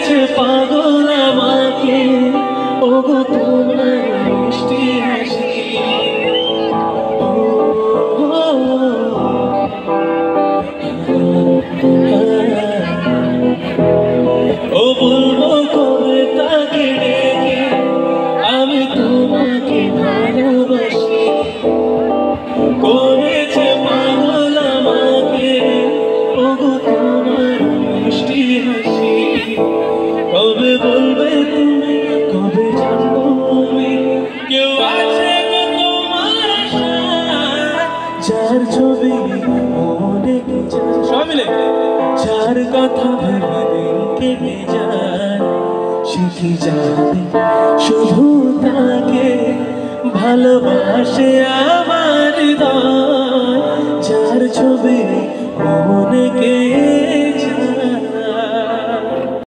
করেছে পাগল আমাকে, ওগো তোমার মিষ্টি হাসি। ও বলবো কবে তাকে ডেকে আমি তোমাকে ভালোবাসি, করেছে পাগল আমাকে, ওগো তোমার মিষ্টি হাসি। কবে বলবে তুমি, কবে জানবো আমি, কেউ আছে গো তোমার আশায়, যার ছবি মনে কে যায়, সবাই মিলে, যার কথা ভেবে দিন কেটে যায়, সে কি জানে শুধু তাকে ভালোবাসে আমার হৃদয়, যার ছবি মনে কে